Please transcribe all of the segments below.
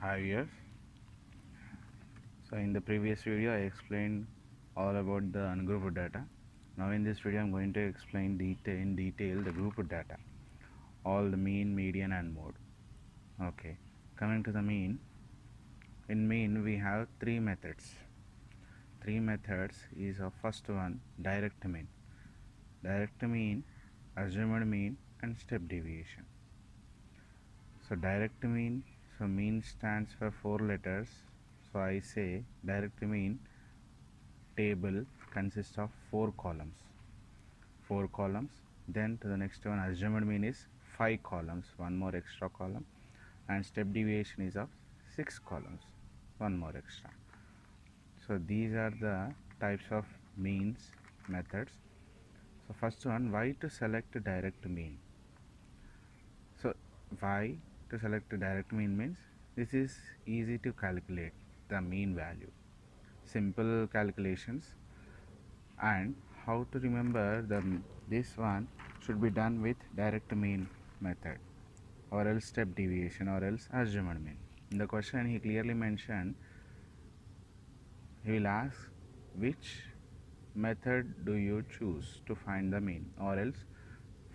5 years. So in the previous video I explained all about the ungrouped data. Now in this video I'm going to explain in detail the grouped data, all the mean, median and mode. Okay, coming to the mean. In mean we have three methods. Three methods is of first one, direct mean. Direct mean, assumed mean and step deviation. So direct mean, so mean stands for 4 letters. So I say direct mean table consists of 4 columns. 4 columns. Then to the next one, assumed mean is 5 columns, one more extra column, and step deviation is of 6 columns, one more extra. So these are the types of means methods. So first one, why to select direct mean? So why to select direct mean means this is easy to calculate the mean value, simple calculations. And how to remember this one should be done with direct mean method or else step deviation or else assumed mean. In the question he clearly mentioned, he will ask which method do you choose to find the mean or else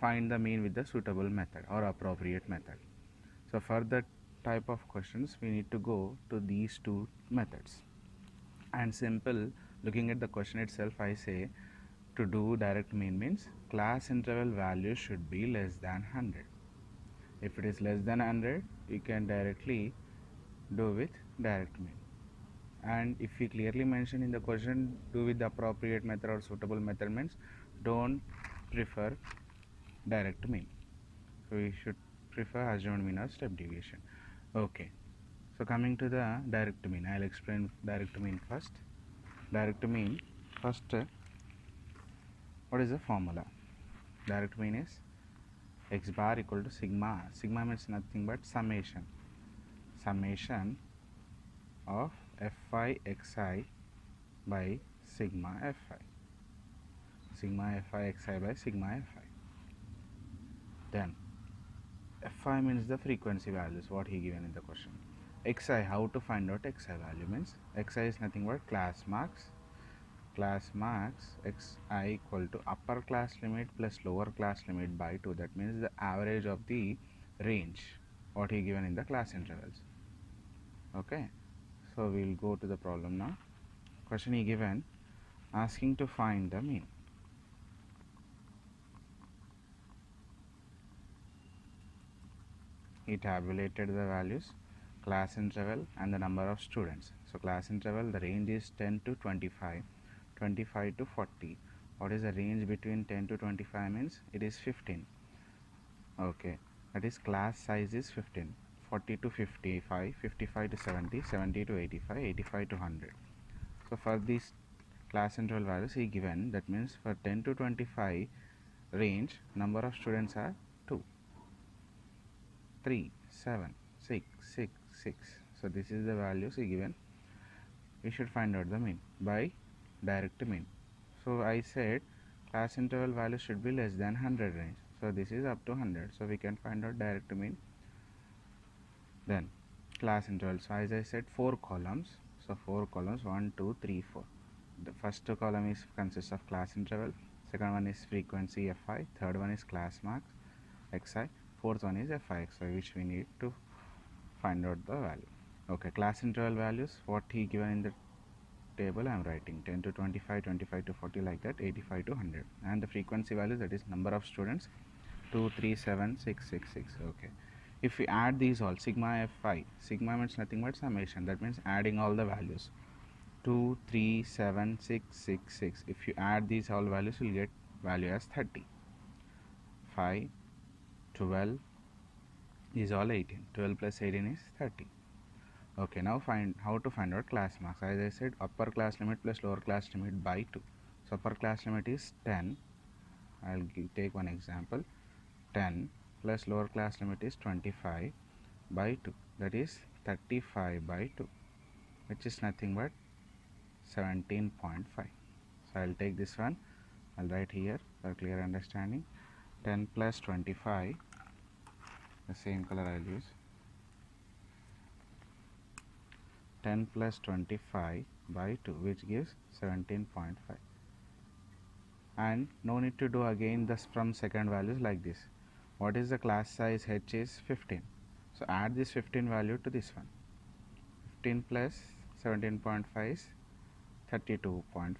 find the mean with the suitable method or appropriate method. So for that type of questions we need to go to these two methods. And simple, looking at the question itself, I say to do direct mean means class interval value should be less than 100. If it is less than 100 you can directly do with direct mean. And if we clearly mention in the question do with the appropriate method or suitable method means don't prefer direct mean. So we should prefer assumed mean or step deviation. Okay, so coming to the direct mean, I'll explain direct mean first. Direct mean first, what is the formula? Direct mean is x bar equal to sigma. Sigma means nothing but summation of fi xi by sigma fi. Sigma fi xi by sigma fi. Then fi means the frequency values what he given in the question. Xi, how to find out xi value means xi is nothing but class marks xi equal to upper class limit plus lower class limit by 2. That means the average of the range what he given in the class intervals. Okay, so we'll go to the problem now. Question he given asking to find the mean. He tabulated the values, class interval and the number of students. So class interval, the range is 10 to 25, 25 to 40. What is the range between 10 to 25 means it is 15. Okay, that is class size is 15. 40 to 55, 55 to 70, 70 to 85, 85 to 100. So for these class interval values he given, that means for 10 to 25 range number of students are 2, 3, 7, 6, 6, 6. So this is the values he given. We should find out the mean by direct mean. So I said class interval value should be less than 100 range. So this is up to 100. So we can find out direct mean. Then class interval. So as I said 4 columns. So 4 columns 1, 2, 3, 4. The first column is consists of class interval. Second one is frequency fi. Third one is class marks xi. Fourth one is fi xi, which we need to find out the value. Okay, class interval values what he given in the table I am writing 10 to 25, 25 to 40, like that, 85 to 100. And the frequency values, that is number of students 2, 3, 7, 6, 6, 6. Okay, if we add these all, sigma fi, sigma means nothing but summation, that means adding all the values 2, 3, 7, 6, 6, 6. If you add these all values you will get value as 30. 5, 12 is all 18. 12 plus 18 is 30. Okay, now find how to find out class marks. As I said, upper class limit plus lower class limit by 2. So upper class limit is 10. I'll take one example. 10 plus lower class limit is 25 by 2. That is 35 by 2, which is nothing but 17.5. So I'll take this one. I'll write here for clear understanding. 10 plus 25. The same color I'll use. 10 plus 25 by 2, which gives 17.5. And no need to do again this from second values like this. What is the class size? H is 15. So add this 15 value to this one. 15 plus 17.5 is 32.5.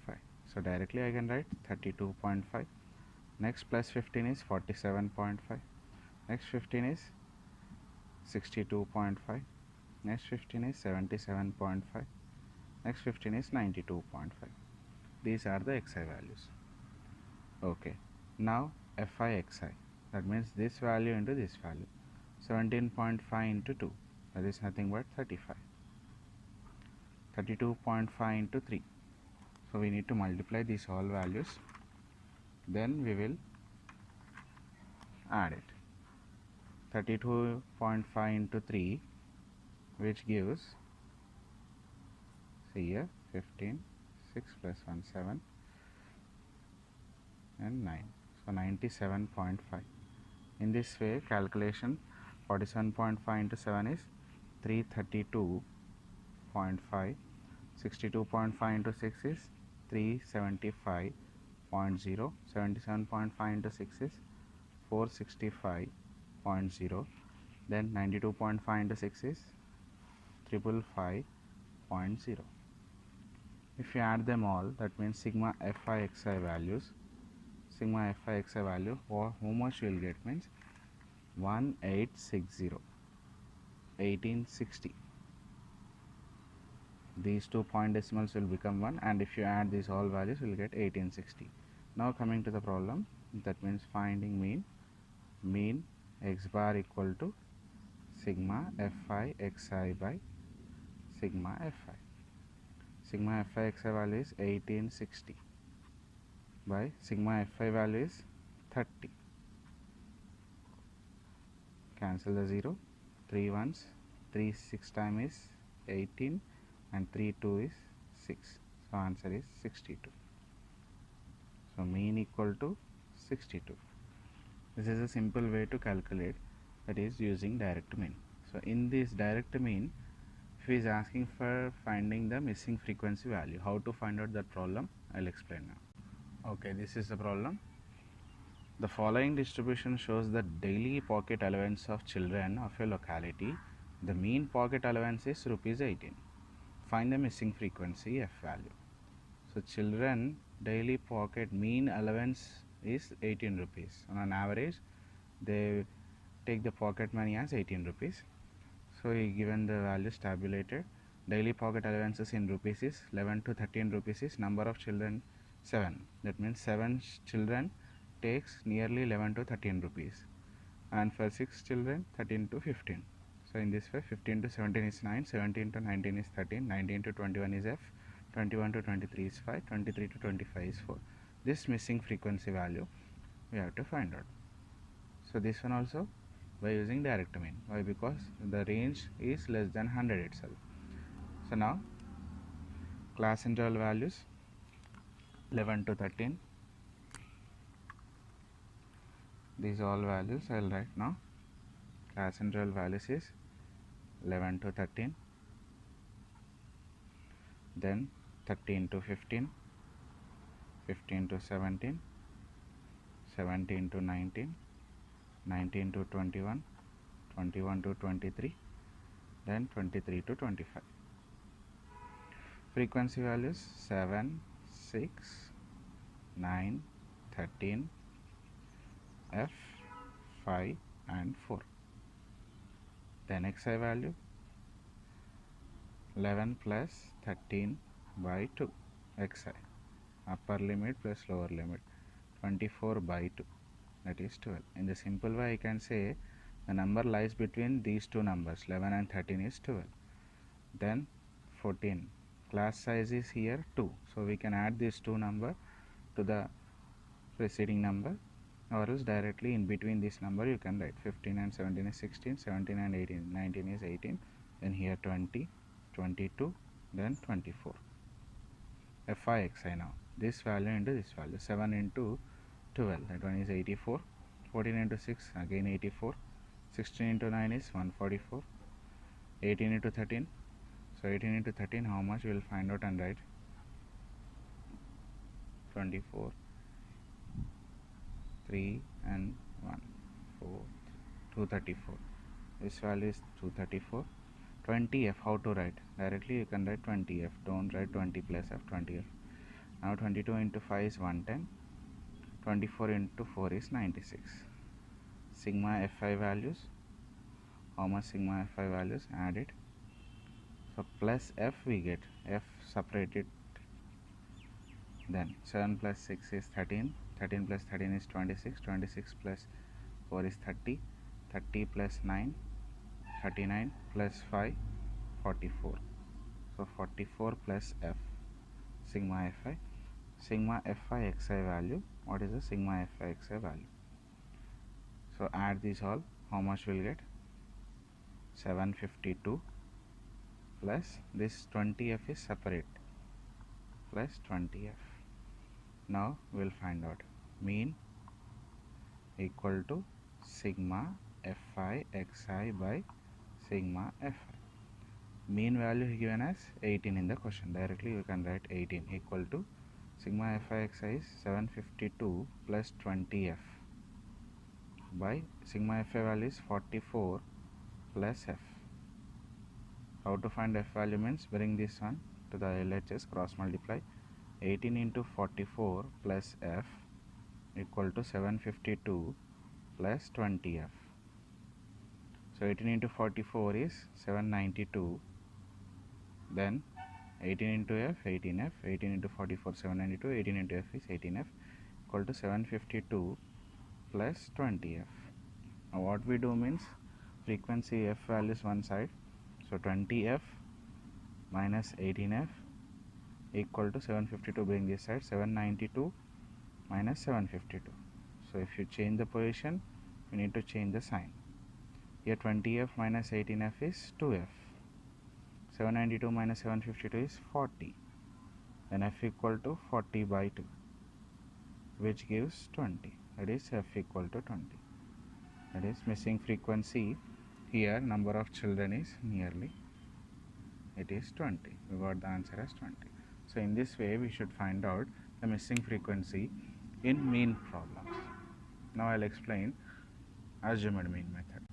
So directly I can write 32.5. Next plus 15 is 47.5. Next 15 is 62.5. Next 15 is 77.5. Next 15 is 92.5. These are the xi values. Okay. Now fi xi. That means this value into this value. 17.5 into 2. That is nothing but 35. 32.5 into 3. So we need to multiply these all values. Then we will add it. 32.5 into 3, which gives, see here, 15, 6 plus 1, 7, and 9. So 97.5. In this way, calculation 47.5 into 7 is 332.5. 62.5 into 6 is 375.0. 77.5 into 6 is 465.0. Then 92.5 into 6 is 555.0. If you add them all, that means sigma fi xi values, sigma fi xi value, or how much you will get means 1860, 1860. These two point decimals will become 1, and if you add these all values, you will get 1860. Now coming to the problem, that means finding mean. Mean x bar equal to sigma fi xi by sigma fi. Sigma fi xi value is 1860 by sigma fi value is 30. Cancel the 0. 3 ones, 3 6 time is 18, and 3 2 is 6. So answer is 62. So mean equal to 62. This is a simple way to calculate, that is using direct mean. So in this direct mean, if he is asking for finding the missing frequency value, how to find out that problem, I'll explain now. Okay, this is the problem. The following distribution shows the daily pocket allowance of children of a locality. The mean pocket allowance is rupees 18. Find the missing frequency f value. So children daily pocket mean allowance is 18 rupees. On an average, they take the pocket money as 18 rupees. So given the values tabulated, daily pocket allowances in rupees is 11 to 13 rupees is number of children 7. That means 7 children takes nearly 11 to 13 rupees, and for 6 children 13 to 15. So in this way, 15 to 17 is 9, 17 to 19 is 13, 19 to 21 is f, 21 to 23 is 5, 23 to 25 is 4. This missing frequency value we have to find out. So this one also by using direct mean. Why? Because the range is less than 100 itself. So now class interval values 11 to 13. These all values I will write now. Class interval values is 11 to 13, then 13 to 15, 15 to 17, 17 to 19, 19 to 21, 21 to 23, then 23 to 25. Frequency values 7, 6, 9, 13, f, 5 and 4. Then xi value 11 plus 13 by 2 xi, upper limit plus lower limit 24 by 2, that is 12. In the simple way I can say the number lies between these two numbers, 11 and 13 is 12. Then 14, class size is here 2, so we can add these two number to the preceding number, or else directly in between this number you can write 15 and 17 is 16, 17 and 18, 19 is 18, then here 20, 22, then 24. fi xi now, this value into this value, 7 into 12, that one is 84, 14 into 6 again 84, 16 into 9 is 144, 18 into 13, So 18 into 13, how much? We will find out and write 24, 3 and 1, 4, 234. This value is 234. 20f, how to write? Directly you can write 20f, don't write 20 plus f, 20f. Now 22 into 5 is 110, 24 into 4 is 96. Sigma fi values, how much sigma fi values? Add it. So plus f we get, f separated, then 7 plus 6 is 13, 13 plus 13 is 26, 26 plus 4 is 30, 30 plus 9, 39 plus 5, 44. So 44 plus f, sigma fi. Sigma fi xi value, what is the sigma fi xi value? So add these all, how much will get? 752 plus this 20f is separate, plus 20f. Now we'll find out mean equal to sigma fi xi by sigma fi. Mean value given as 18 in the question. Directly you can write 18 equal to sigma fi xi is 752 plus 20f by sigma fi value is 44 plus f. How to find f value means bring this one to the LHS, cross multiply. 18 into 44 plus f equal to 752 plus 20f. So 18 into 44 is 792, then 18 into f, 18f, 18 into 44, 792, 18 into f is 18f, equal to 752 plus 20f. Now what we do means, frequency f values one side, so 20f minus 18f equal to 752, bring this side, 792 minus 752. So if you change the position, you need to change the sign. Here 20f minus 18f is 2f, 792 minus 752 is 40, then f equal to 40 by 2, which gives 20, that is f equal to 20. That is missing frequency. Here number of children is nearly, it is 20. We got the answer as 20. So in this way we should find out the missing frequency in mean problems. Now I'll explain assumed mean method.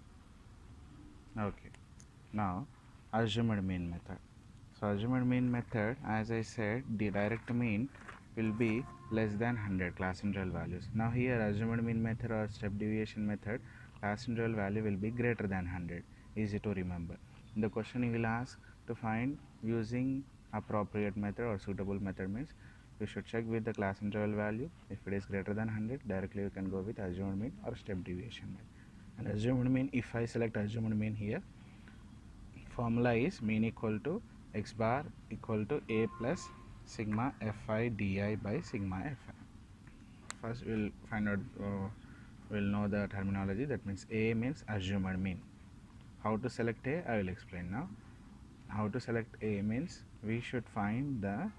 Okay, now assumed mean method. So assumed mean method, as I said, the direct mean will be less than 100 class interval values. Now here assumed mean method or step deviation method, class interval value will be greater than 100. Easy to remember. In the question he will ask to find using appropriate method or suitable method means we should check with the class interval value. If it is greater than 100, directly you can go with assumed mean or step deviation method. And assumed mean, if I select assumed mean here, formula is mean equal to x bar equal to a plus sigma fi di by sigma fi. First we'll find out, we'll know the terminology. That means a means assumed mean. How to select a, I will explain now. How to select a means we should find the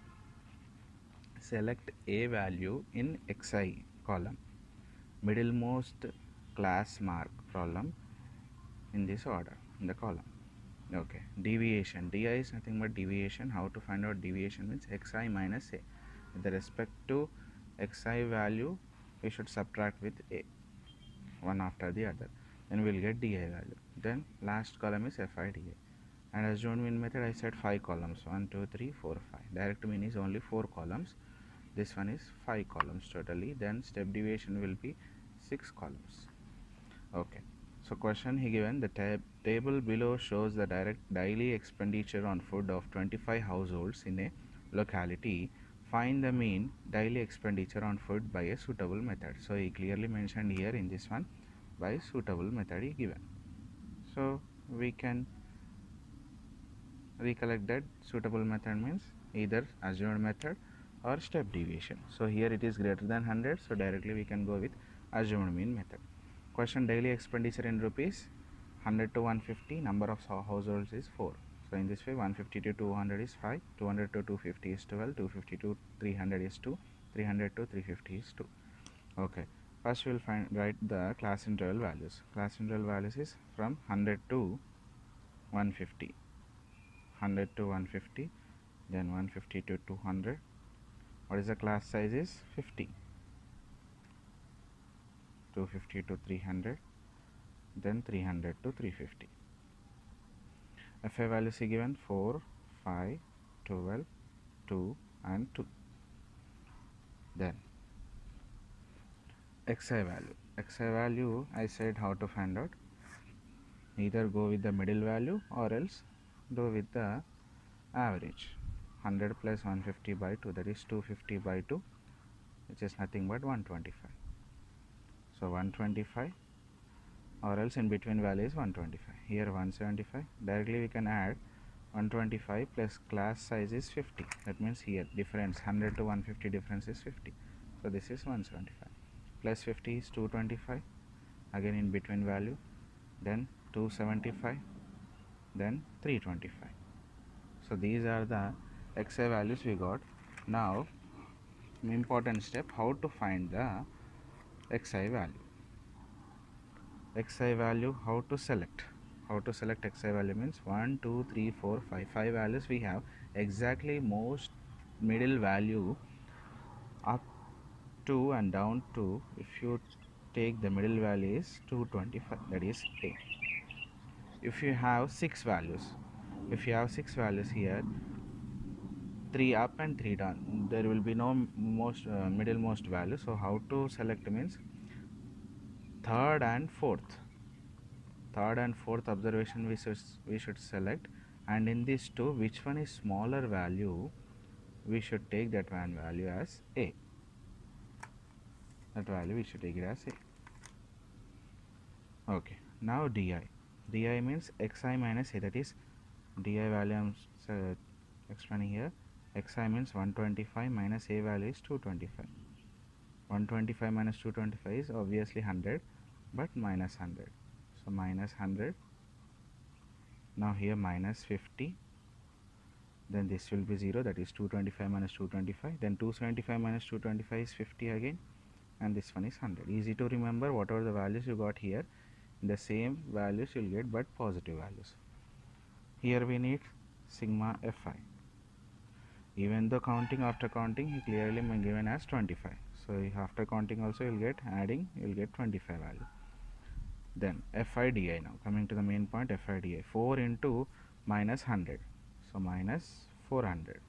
select a value in xi column, middlemost class mark problem in this order in the column. Okay, deviation, di is nothing but deviation. How to find out deviation means xi minus a. With respect to xi value we should subtract with a, one after the other, then we'll get di value. Then last column is fi di. And assumed mean method I said 5 columns, 1 2 3 4 5. Direct mean is only 4 columns, this one is 5 columns totally. Then step deviation will be 6 columns. Okay, so question he given, the table below shows the direct daily expenditure on food of 25 households in a locality. Find the mean daily expenditure on food by a suitable method. So he clearly mentioned here in this one, by suitable method he given. So we can recollect that suitable method means either assumed method or step deviation. So here it is greater than 100, so directly we can go with assumed mean method. Question, daily expenditure in rupees, 100 to 150, number of households is 4. So in this way 150 to 200 is 5, 200 to 250 is 12, 250 to 300 is 2, 300 to 350 is 2. Okay, first we will write the class interval values. Class interval values is from 100 to 150. 100 to 150, then 150 to 200. What is the class size is 50. 250 to 300, then 300 to 350. Fi values are given 4, 5, 12, 2 and 2. Then xi value I said how to find out. Either go with the middle value or else go with the average. 100 plus 150 by 2, that is 250 by 2, which is nothing but 125. So 125, or else in between value is 125. Here 175. Directly we can add 125 plus class size is 50. That means here difference 100 to 150 difference is 50. So this is 175. Plus 50 is 225. Again in between value. Then 275. Then 325. So these are the xi values we got. Now important step, how to find the xi value. Xi value, how to select xi value means 1 2 3 4 5 values we have. Exactly most middle value up to and down to, if you take the middle value is 225, that is A. If you have 6 values, here 3 up and 3 down, there will be no middlemost value. So how to select means third and fourth observation we should select, and in these two which one is smaller value, we should take that one value as A. That value we should take it as A. Okay, now di means xi minus A, that is di value I am explaining here. Xi means 125 minus A value is 225. 125 minus 225 is obviously 100, but minus 100. So minus 100. Now here minus 50. Then this will be 0, that is 225 minus 225. Then 275 minus 225 is 50 again. And this one is 100. Easy to remember. Whatever the values you got here, the same values you will get, but positive values. Here we need sigma fi. Even though after counting he clearly given as 25. So after counting also you will get adding, you will get 25 value. Then fi di, now coming to the main point, fi di, 4 into minus 100, so minus 400.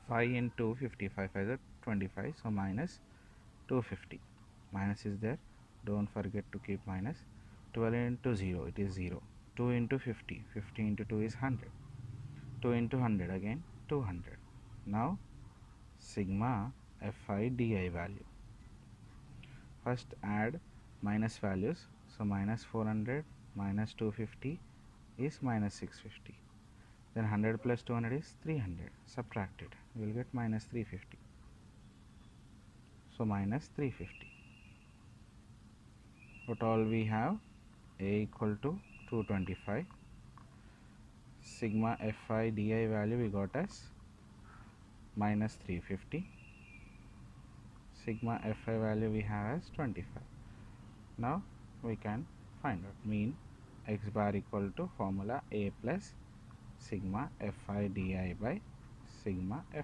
5 into 55 is 25, so minus 250. Minus is there, don't forget to keep minus. 12 into 0, it is 0. 2 into 50, 50 into 2 is 100. 2 into 100 again 200. Now sigma fi di value. First add minus values, so minus 400 minus 250 is minus 650. Then 100 plus 200 is 300. Subtract it, you will get minus 350. So minus 350. What all we have? A equal to 225. Sigma fi di value we got as minus 350. Sigma fi value we have as 25. Now we can find out mean x bar equal to formula A plus sigma fi di by sigma fi.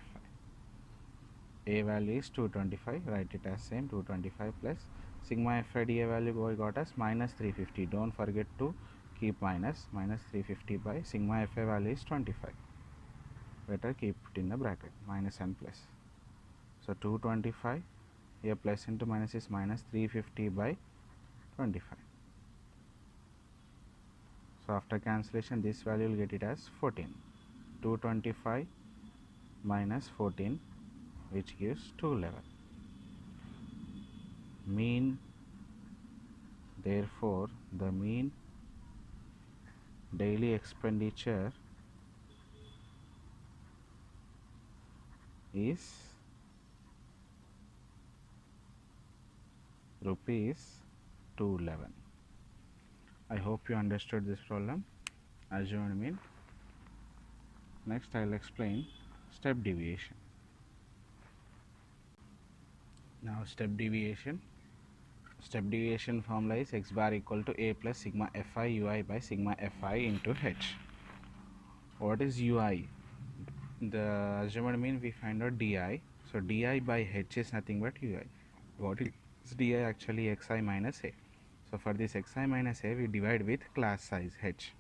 A value is 225, write it as same 225 plus sigma fi di value we got as minus 350. Don't forget to keep minus 350 by sigma fi value is 25. Better keep it in the bracket, minus and plus. So 225, here plus into minus is minus 350 by 25. So after cancellation this value will get it as 14. 225 minus 14, which gives 211. Mean, therefore the mean daily expenditure is rupees 211. I hope you understood this problem. Assumed mean. Next I will explain step deviation. Now step deviation formula is x bar equal to A plus sigma fi ui by sigma fi into h. what is ui? The assumed mean we find out di, so di by h is nothing but ui. What is di? Actually xi minus a. So for this xi minus a we divide with class size h,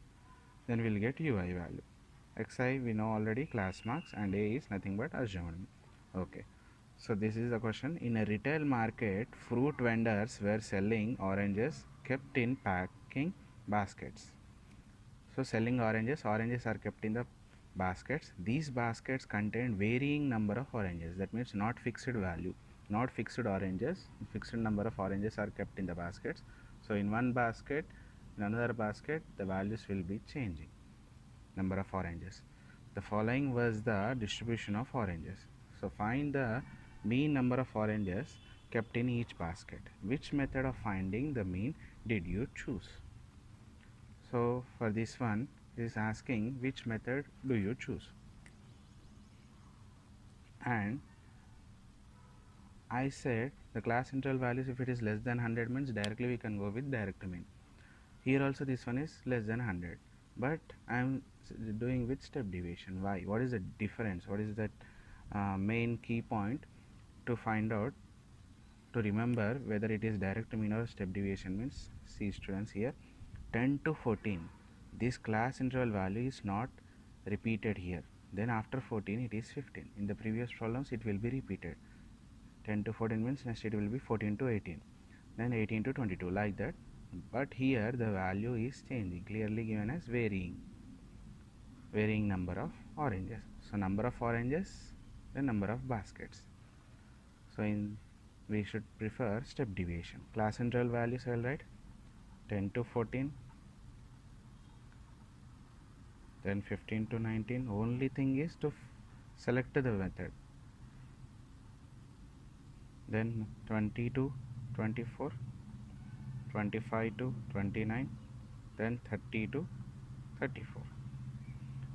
then we'll get ui value. Xi we know already, class marks, and a is nothing but assumed mean. Okay, so this is the question. In a retail market, fruit vendors were selling oranges kept in packing baskets. So selling oranges are kept in the baskets. These baskets contain varying number of oranges. That means not fixed value, not fixed oranges. Fixed number of oranges are kept in the baskets. So in one basket, in another basket, the values will be changing. Number of oranges. The following was the distribution of oranges. So find the mean number of oranges kept in each basket. Which method of finding the mean did you choose? So for this one, it is asking which method do you choose, and I said the class interval values, if it is less than 100 means directly we can go with direct mean. Here also this one is less than 100, but I am doing with step deviation. Why? What is the difference? What is that main key point to find out, to remember whether it is direct mean or step deviation means? See students, here 10 to 14, this class interval value is not repeated here. Then after 14 it is 15. In the previous problems it will be repeated. 10 to 14 means next it will be 14 to 18, then 18 to 22, like that. But here the value is changing, clearly given as varying number of oranges. So number of oranges, the number of baskets. So we should prefer step deviation. Class interval values I will write 10 to 14, then 15 to 19. Only thing is to select the method. Then 20 to 24, 25 to 29, then 30 to 34.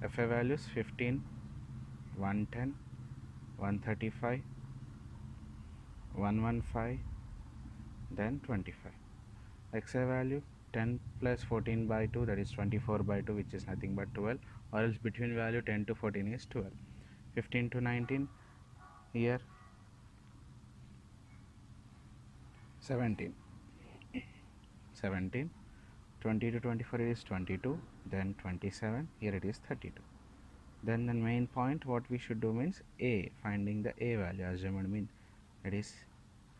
FI values 15, 110, 135, 115, then 25. XI value 10 plus 14 by 2, that is 24 by 2, which is nothing but 12, or else between value 10 to 14 is 12. 15 to 19, here 17, 20 to 24 is 22, then 27, here it is 32. Then the main point what we should do means a, finding the a value, assumed mean, that is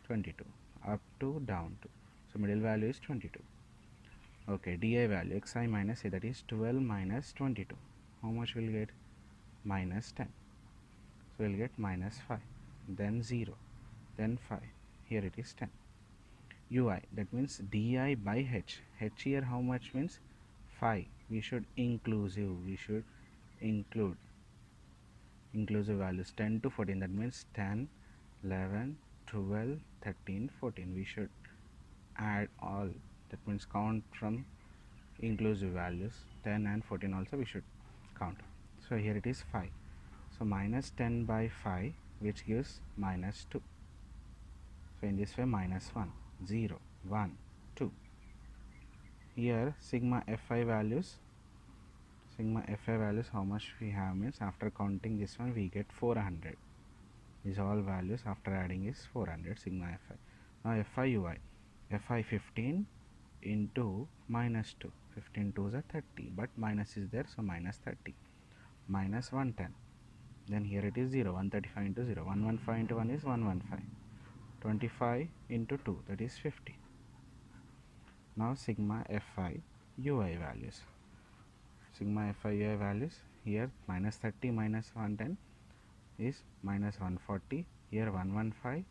22, up to down to, so middle value is 22. Okay, di value xi minus a, that is 12 minus 22, how much will get? Minus 10, so we'll get minus 5, then 0, then 5, here it is 10. Ui, that means di by h. H here how much means 5. We should include inclusive values 10 to 14, that means 10, 11, 12, 13, 14. We should add all, that means count from inclusive values 10 and 14 also we should count. So here it is 5, so minus 10 by 5, which gives minus 2. So in this way minus 1, 0, 1, 2. Here sigma fi values how much we have means, after counting this one we get 400. These all values after adding is 400 sigma fi. Now fi ui, fi 15 into minus 2, 15 2s are 30, but minus is there, so minus 30, minus 110, then here it is 0, 135 into 0, 115 into 1 is 115, 25 into 2, that is 50. Now sigma fi ui values, here minus 30 minus 110 is minus 140, here 115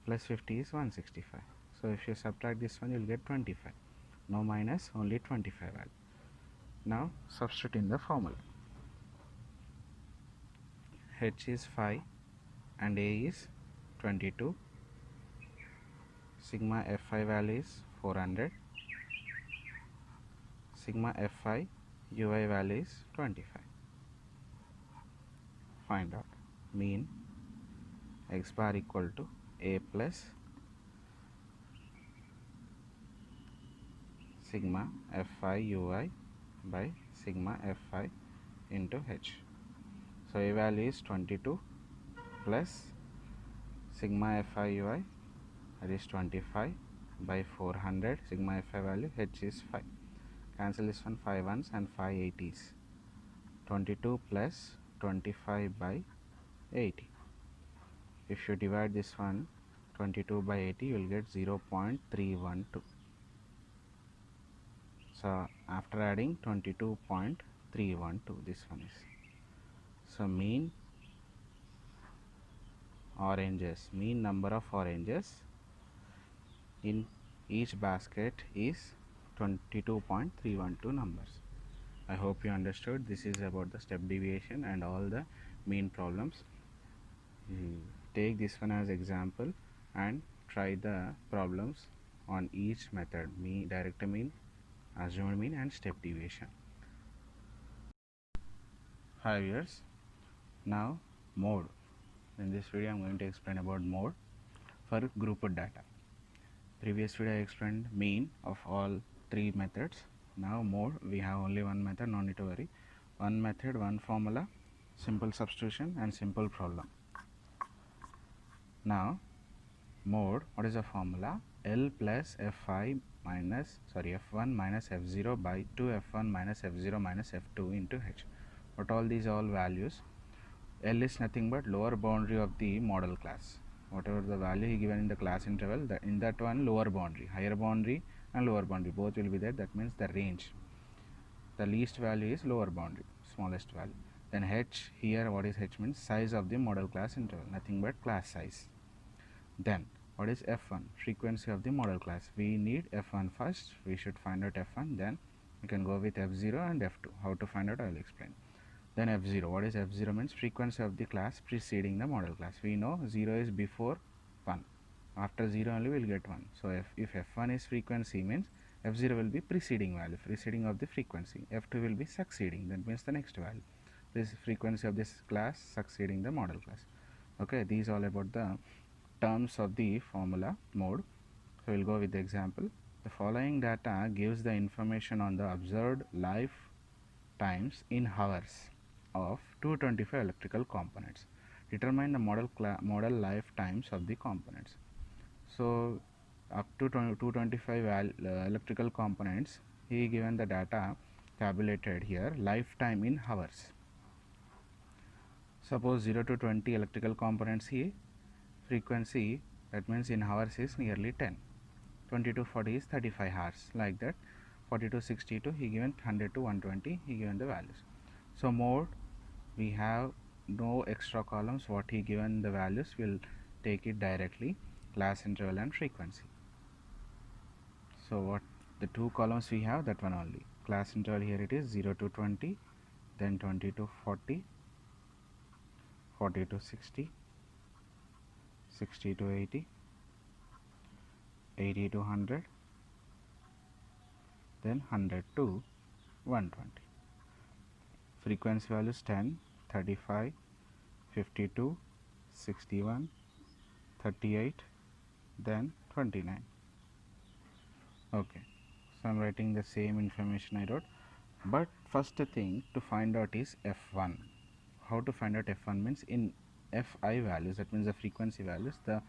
plus 50 is 165. So if you subtract this one, you will get 25. No minus, only 25 value. Now substitute in the formula. H is 5 and A is 22. Sigma Fi value is 400. Sigma Fi Ui value is 25. Find out mean x bar equal to A plus sigma Fi Ui by sigma Fi into H. So A value is 22 plus sigma Fi ui, that is 25 by 400. Sigma Fi value H is 5. Cancel this one, 5 ones and 5 80s. 22 plus 25 by 80. If you divide this one 22 by 80, you will get 0.312. So after adding 22.312, this one is. So mean number of oranges in each basket is 22.312 numbers. I hope you understood. This is about the step deviation and all the mean problems. Take this one as example and try the problems on each method: mean, direct mean, assumed mean and step deviation. Hi viewers, now mode. In this video I am going to explain about mode for grouped data. Previous video I explained mean of all three methods. Now mode, we have only one method, no need to worry. One method, one formula, simple substitution and simple problem. Now mode, what is the formula? L plus F1 minus F0 by 2 F1 minus F0 minus F2 into H. What all these all values? L is nothing but lower boundary of the model class. Whatever the value he given in the class interval, in that one lower boundary, higher boundary and lower boundary both will be there. That means the range. The least value is lower boundary, smallest value. Then H, here what is H means? Size of the model class interval, nothing but class size. Then what is F1? Frequency of the model class. We need F1 first. We should find out F1. Then we can go with F0 and F2. How to find out I will explain. Then F0. What is F0 means? Frequency of the class preceding the model class. We know 0 is before 1. After 0 only we will get 1. So if F1 is frequency means F0 will be preceding value, preceding of the frequency. F2 will be succeeding, that means the next value. This frequency of this class succeeding the model class. Okay, these all about the terms of the formula mode. So we'll go with the example. The following data gives the information on the observed life times in hours of 225 electrical components. Determine the model lifetimes of the components. So up to 225 electrical components, he given the data tabulated here, lifetime in hours. Suppose 0 to 20 electrical components here, frequency, that means in hours is nearly 10. 20 to 40 is 35 hours, like that. 40 to 62 he given 100 to 120 he given the values. So mode, we have no extra columns. What he given the values, will take it directly, class interval and frequency. So what the two columns we have, that one only. Class interval here it is 0 to 20, then 20 to 40, 40 to 60, 60 to 80, 80 to 100, then 100 to 120. Frequency values 10, 35, 52, 61, 38, then 29. Okay, so I'm writing the same information I wrote, but first thing to find out is F1. How to find out F1 means in Fi values, that means the frequency values, the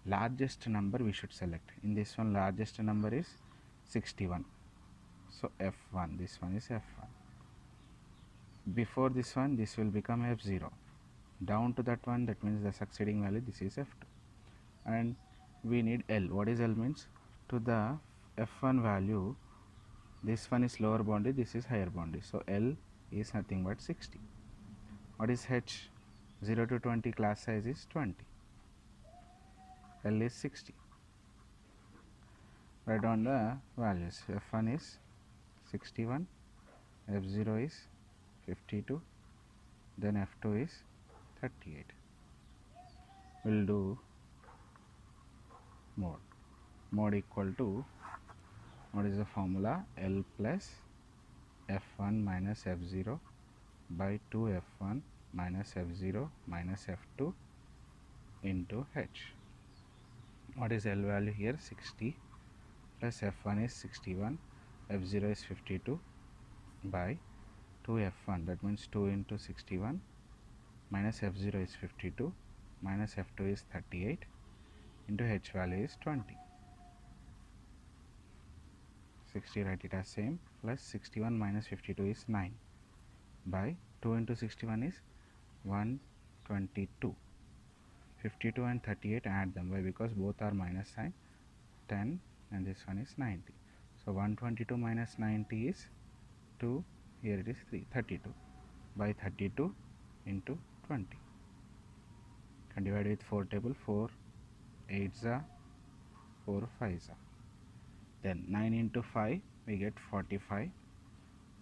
largest number we should select. In this one, largest number is 61. So F1, this one is F1. Before this one, this will become F0. Down to that one, that means the succeeding value, this is F2. And we need L. What is L means? To the F1 value, this one is lower boundary, this is higher boundary. So L is nothing but 60. What is H? 0 to 20 class size is 20. L is 60. Write down the values. F1 is 61, F0 is 52, then F2 is 38. We'll do mode. Mode equal to, what is the formula? L plus F1 minus F0 by 2 F1 minus F0 minus F2 into H. What is L value here? 60 plus F1 is 61, F0 is 52 by to f1, that means 2 into 61 minus f0 is 52 minus f2 is 38 into h value is 20. 60, write it as same, plus 61 minus 52 is 9 by 2 into 61 is 122. 52 and 38, add them. Why? Because both are minus sign. 10 and this one is 90. So 122 minus 90 is 2. Here it is 3. 32 by 32 into 20. Can divide with 4 table. 4 8s are 4 5s are. Then 9 into 5 we get 45.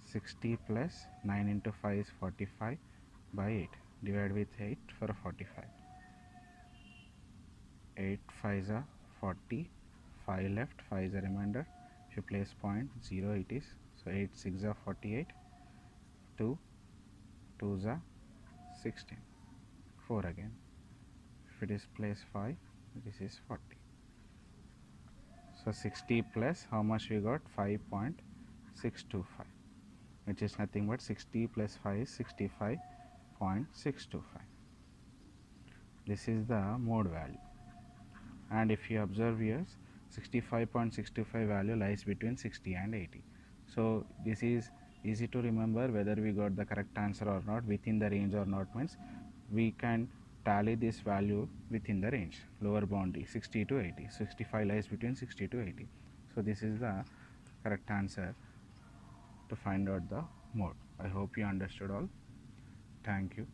60 plus 9 into 5 is 45 by 8. Divide with 8 for 45. 8 5s are 40. 5 left, 5 is a remainder. If you place point, 0 it is. So 8 6 are 48. 2 2s are 16. 4 again. If it is place 5, this is 40. So 60 plus how much we got? 5.625, which is nothing but 60 plus 5 is 65.625. This is the mode value. And if you observe here, 65.625 value lies between 60 and 80. So this is easy to remember whether we got the correct answer or not, within the range or not, means we can tally this value within the range, lower boundary 60 to 80. 65 lies between 60 to 80. So this is the correct answer to find out the mode. I hope you understood all. Thank you.